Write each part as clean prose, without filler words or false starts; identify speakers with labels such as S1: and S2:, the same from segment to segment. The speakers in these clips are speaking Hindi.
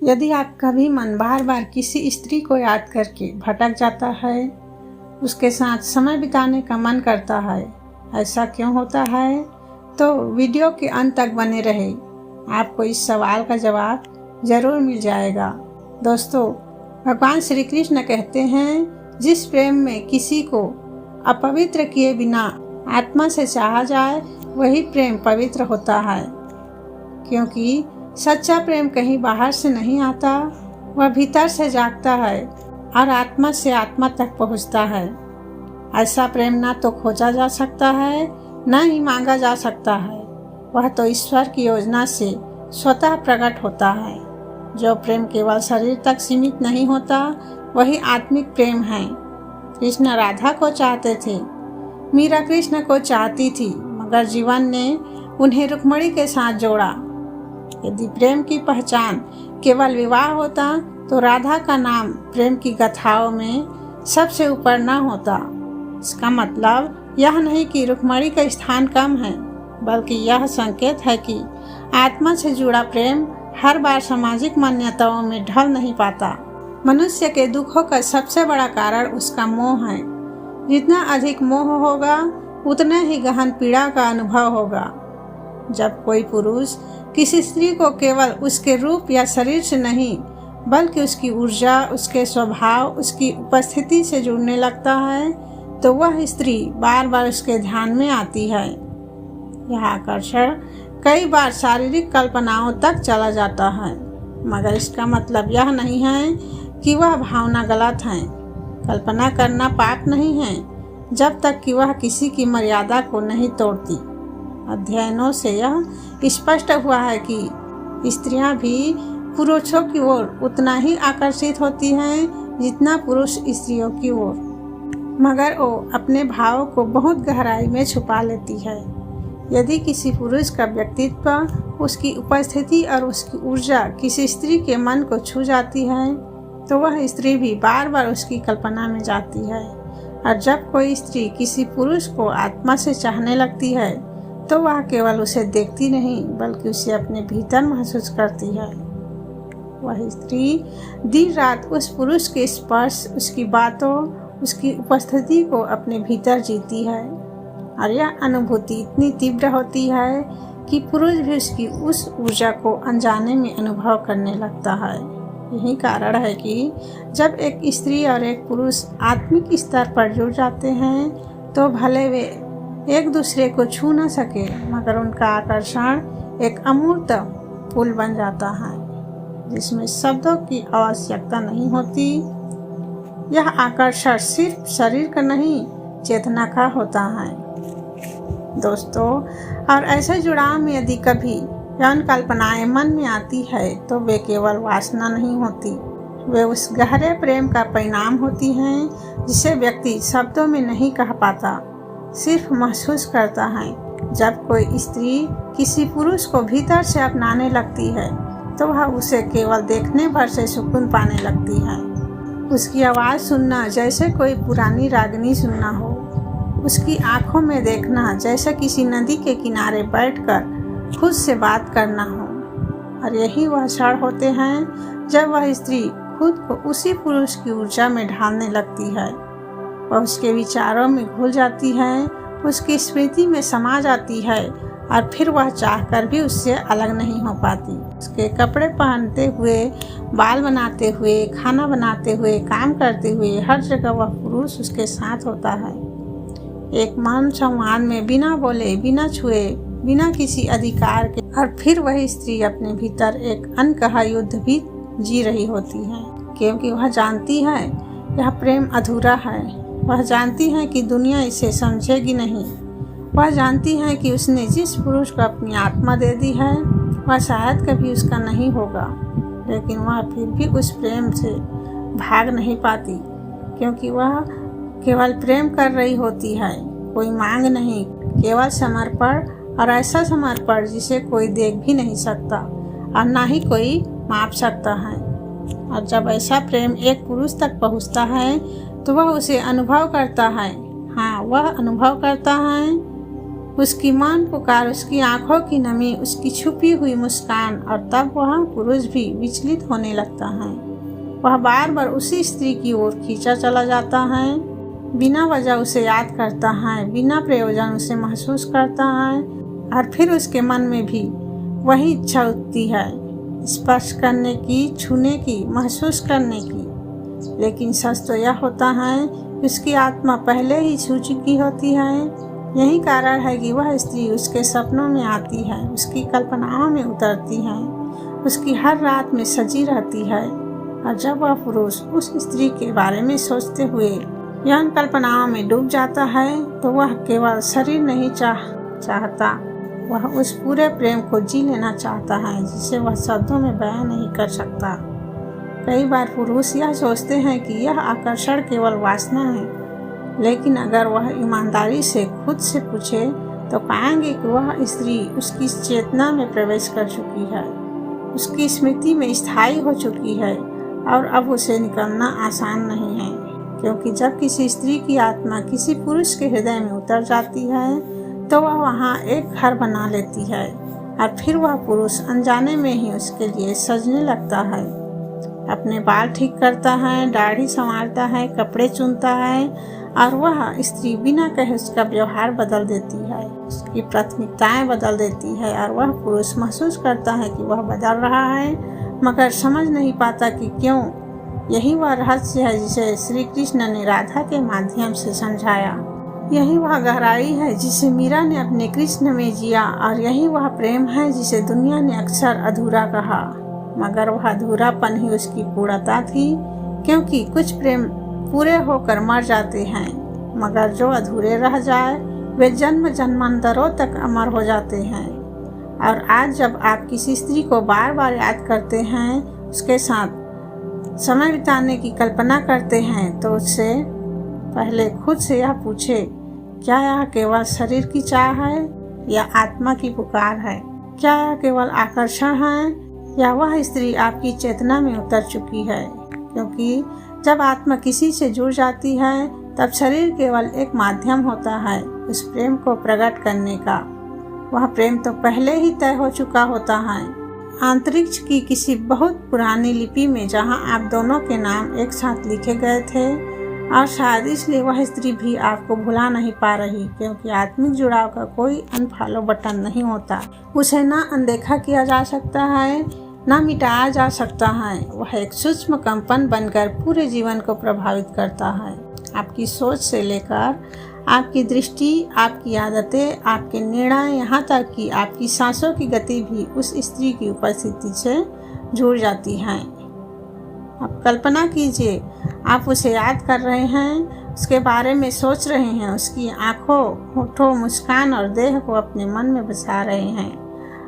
S1: यदि आपका भी मन बार बार किसी स्त्री को याद करके भटक जाता है, उसके साथ समय बिताने का मन करता है, ऐसा क्यों होता है? तो वीडियो के अंत तक बने रहे, आपको इस सवाल का जवाब जरूर मिल जाएगा। दोस्तों, भगवान श्री कृष्ण कहते हैं, जिस प्रेम में किसी को अपवित्र किए बिना आत्मा से चाहा जाए, वही प्रेम पवित्र होता है। क्योंकि सच्चा प्रेम कहीं बाहर से नहीं आता, वह भीतर से जागता है और आत्मा से आत्मा तक पहुंचता है। ऐसा प्रेम ना तो खोजा जा सकता है, न ही मांगा जा सकता है। वह तो ईश्वर की योजना से स्वतः प्रकट होता है। जो प्रेम केवल शरीर तक सीमित नहीं होता, वही आत्मिक प्रेम है। कृष्ण राधा को चाहते थे, मीरा कृष्ण को चाहती थी, मगर जीवन ने उन्हें रुक्मिणी के साथ जोड़ा। यदि प्रेम की पहचान केवल विवाह होता, तो राधा का नाम प्रेम की गाथाओं में सबसे ऊपर न होता। इसका मतलब यह नहीं कि रुक्मिणी का स्थान कम है, बल्कि यह संकेत है कि आत्मा से जुड़ा प्रेम हर बार सामाजिक मान्यताओं में ढल नहीं पाता। मनुष्य के दुखों का सबसे बड़ा कारण उसका मोह है। जितना अधिक मोह होगा, उतना ही गहन पीड़ा का अनुभव होगा। जब कोई पुरुष किसी स्त्री को केवल उसके रूप या शरीर से नहीं, बल्कि उसकी ऊर्जा, उसके स्वभाव, उसकी उपस्थिति से जुड़ने लगता है, तो वह स्त्री बार बार उसके ध्यान में आती है। यह आकर्षण कई बार शारीरिक कल्पनाओं तक चला जाता है, मगर इसका मतलब यह नहीं है कि वह भावना गलत है। कल्पना करना पाप नहीं है, जब तक कि वह किसी की मर्यादा को नहीं तोड़ती। अध्ययनों से यह स्पष्ट हुआ है कि स्त्रियां भी पुरुषों की ओर उतना ही आकर्षित होती हैं जितना पुरुष स्त्रियों की ओर, मगर वो अपने भाव को बहुत गहराई में छुपा लेती है। यदि किसी पुरुष का व्यक्तित्व, उसकी उपस्थिति और उसकी ऊर्जा किसी स्त्री के मन को छू जाती है, तो वह स्त्री भी बार बार उसकी कल्पना में जाती है। और जब कोई स्त्री किसी पुरुष को आत्मा से चाहने लगती है, तो वह केवल उसे देखती नहीं, बल्कि उसे अपने भीतर महसूस करती है। वह स्त्री दिन रात उस पुरुष के स्पर्श, उसकी बातों, उसकी उपस्थिति को अपने भीतर जीती है। और यह अनुभूति इतनी तीव्र होती है कि पुरुष भी उसकी उस ऊर्जा को अनजाने में अनुभव करने लगता है। यही कारण है कि जब एक स्त्री और एक पुरुष आत्मिक स्तर पर जुड़ जाते हैं, तो भले वे एक दूसरे को छू न सके, मगर उनका आकर्षण एक अमूर्त पुल बन जाता है, जिसमें शब्दों की आवश्यकता नहीं होती। यह आकर्षण सिर्फ शरीर का नहीं, चेतना का होता है। दोस्तों, और ऐसे जुड़ाव में यदि कभी यौन कल्पनाएं मन में आती है, तो वे केवल वासना नहीं होती, वे उस गहरे प्रेम का परिणाम होती हैं जिसे व्यक्ति शब्दों में नहीं कह पाता, सिर्फ महसूस करता है। जब कोई स्त्री किसी पुरुष को भीतर से अपनाने लगती है, तो वह उसे केवल देखने भर से सुकून पाने लगती है। उसकी आवाज़ सुनना जैसे कोई पुरानी रागनी सुनना हो, उसकी आंखों में देखना जैसे किसी नदी के किनारे बैठकर खुद से बात करना हो। और यही वह क्षण होते हैं जब वह स्त्री खुद को उसी पुरुष की ऊर्जा में ढालने लगती है। वह उसके विचारों में घुल जाती है, उसकी स्मृति में समा जाती है, और फिर वह चाहकर भी उससे अलग नहीं हो पाती। उसके कपड़े पहनते हुए, बाल बनाते हुए, खाना बनाते हुए, काम करते हुए, हर जगह वह पुरुष उसके साथ होता है। एक मौन संवाद में बिना बोले, बिना छुए, बिना किसी अधिकार के, और फिर वही स्त्री अपने भीतर एक अनकहा युद्ध भी जी रही होती है, क्योंकि वह जानती है यह प्रेम अधूरा है। वह जानती है कि दुनिया इसे समझेगी नहीं। वह जानती है कि उसने जिस पुरुष को अपनी आत्मा दे दी है, वह शायद कभी उसका नहीं होगा, लेकिन वह फिर भी उस प्रेम से भाग नहीं पाती, क्योंकि वह केवल प्रेम कर रही होती है, कोई मांग नहीं, केवल समर्पण, और ऐसा समर्पण जिसे कोई देख भी नहीं सकता और ना ही कोई माप सकता है। और जब ऐसा प्रेम एक पुरुष तक पहुंचता है, तो वह उसे अनुभव करता है। हाँ, वह अनुभव करता है उसकी मौन पुकार, उसकी आंखों की नमी, उसकी छुपी हुई मुस्कान, और तब वह पुरुष भी विचलित होने लगता है। वह बार बार उसी स्त्री की ओर खींचा चला जाता है, बिना वजह उसे याद करता है, बिना प्रयोजन उसे महसूस करता है, और फिर उसके मन में भी वही इच्छा उठती है, स्पर्श करने की, छूने की, महसूस करने की। लेकिन सच तो यह होता है कि उसकी आत्मा पहले ही छू चुकी होती है। यही कारण है कि वह स्त्री उसके सपनों में आती है, उसकी कल्पनाओं में उतरती है, उसकी हर रात में सजी रहती है। और जब वह पुरुष उस स्त्री के बारे में सोचते हुए यौन कल्पनाओं में डूब जाता है, तो वह केवल शरीर नहीं चाहता, वह उस पूरे प्रेम को जी लेना चाहता है जिसे वह शब्दों में बयां नहीं कर सकता। कई बार पुरुष यह सोचते हैं कि यह आकर्षण केवल वासना है, लेकिन अगर वह ईमानदारी से खुद से पूछे तो पाएंगे कि वह स्त्री उसकी चेतना में प्रवेश कर चुकी है, उसकी स्मृति में स्थायी हो चुकी है, और अब उसे निकलना आसान नहीं है। क्योंकि जब किसी स्त्री की आत्मा किसी पुरुष के हृदय में उतर जाती है, तो वह वहाँ एक घर बना लेती है, और फिर वह पुरुष अनजाने में ही उसके लिए सजने लगता है। अपने बाल ठीक करता है, दाढ़ी संवारता है, कपड़े चुनता है, और वह स्त्री बिना कहे उसका व्यवहार बदल देती है, उसकी प्राथमिकताएं बदल देती है, और वह पुरुष महसूस करता है कि वह बदल रहा है, मगर समझ नहीं पाता कि क्यों। यही वह रहस्य है जिसे श्री कृष्ण ने राधा के माध्यम से समझाया। यही वह गहराई है जिसे मीरा ने अपने कृष्ण में जिया, और यही वह प्रेम है जिसे दुनिया ने अक्सर अधूरा कहा, मगर वह अधूरापन ही उसकी पूर्णता थी। क्योंकि कुछ प्रेम पूरे होकर मर जाते हैं, मगर जो अधूरे रह जाए वे जन्म जन्मांतरों तक अमर हो जाते हैं। और आज जब आप किसी स्त्री को बार बार याद करते हैं, उसके साथ समय बिताने की कल्पना करते हैं, तो उससे पहले खुद से यह पूछे, क्या यह केवल शरीर की चाह है या आत्मा की पुकार है? क्या यह केवल आकर्षण है या वह स्त्री आपकी चेतना में उतर चुकी है? क्योंकि जब आत्मा किसी से जुड़ जाती है, तब शरीर केवल एक माध्यम होता है उस प्रेम को प्रकट करने का। वह प्रेम तो पहले ही तय हो चुका होता है, अंतरिक्ष की किसी बहुत पुरानी लिपि में, जहां आप दोनों के नाम एक साथ लिखे गए थे। और शायद इसलिए वह स्त्री भी आपको भुला नहीं पा रही, क्योंकि आत्मिक जुड़ाव का कोई अनफॉलो बटन नहीं होता। उसे ना अनदेखा किया जा सकता है, ना मिटाया जा सकता है। वह एक सूक्ष्म कंपन बनकर पूरे जीवन को प्रभावित करता है। आपकी सोच से लेकर आपकी दृष्टि, आपकी आदतें, आपके निर्णय, यहाँ तक कि आपकी सांसों की गति भी उस स्त्री की उपस्थिति से जुड़ जाती हैं। अब कल्पना कीजिए, आप उसे याद कर रहे हैं, उसके बारे में सोच रहे हैं, उसकी आंखों, होठों, मुस्कान और देह को अपने मन में बसा रहे हैं,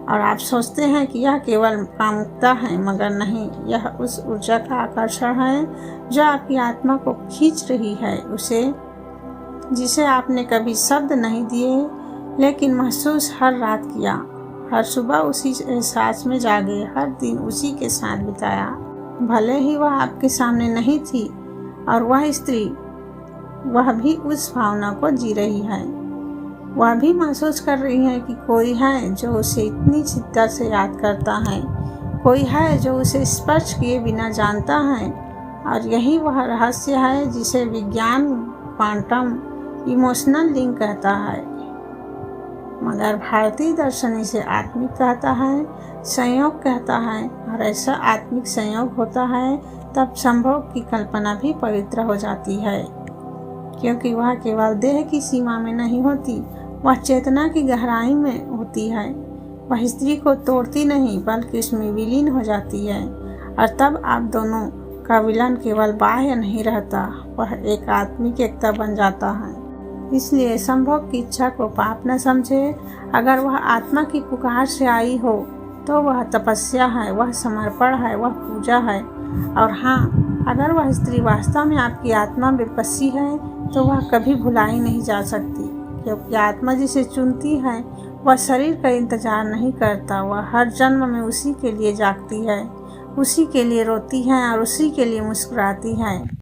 S1: और आप सोचते हैं कि यह केवल कामुकता है, मगर नहीं, यह उस ऊर्जा का आकर्षण है जो आपकी आत्मा को खींच रही है, उसे जिसे आपने कभी शब्द नहीं दिए, लेकिन महसूस हर रात किया, हर सुबह उसी एहसास में जागे, हर दिन उसी के साथ बिताया। भले ही वह आपके सामने नहीं थी, और वह स्त्री, वह भी उस भावना को जी रही है। वह भी महसूस कर रही है कि कोई है जो उसे इतनी शिद्दत से याद करता है, कोई है जो उसे स्पर्श किए बिना जानता है। और यही वह रहस्य है जिसे विज्ञान क्वांटम इमोशनल लिंक कहता है, मगर भारतीय दर्शन इसे आत्मिक कहता है, संयोग कहता है। और ऐसा आत्मिक संयोग होता है तब संभोग की कल्पना भी पवित्र हो जाती है, क्योंकि वह केवल देह की सीमा में नहीं होती, वह चेतना की गहराई में होती है। वह स्त्री को तोड़ती नहीं, बल्कि उसमें विलीन हो जाती है, और तब आप दोनों का विलन केवल बाह्य नहीं रहता, वह एक आत्मिक एकता बन जाता है। इसलिए संभोग की इच्छा को पाप न समझे। अगर वह आत्मा की पुकार से आई हो, तो वह तपस्या है, वह समर्पण है, वह पूजा है। और हाँ, अगर वह स्त्री वास्तव में आपकी आत्मा में बसी है, तो वह कभी भुलाई नहीं जा सकती, क्योंकि आत्मा जिसे चुनती है वह शरीर का इंतजार नहीं करता। वह हर जन्म में उसी के लिए जागती है, उसी के लिए रोती है और उसी के लिए मुस्कुराती है।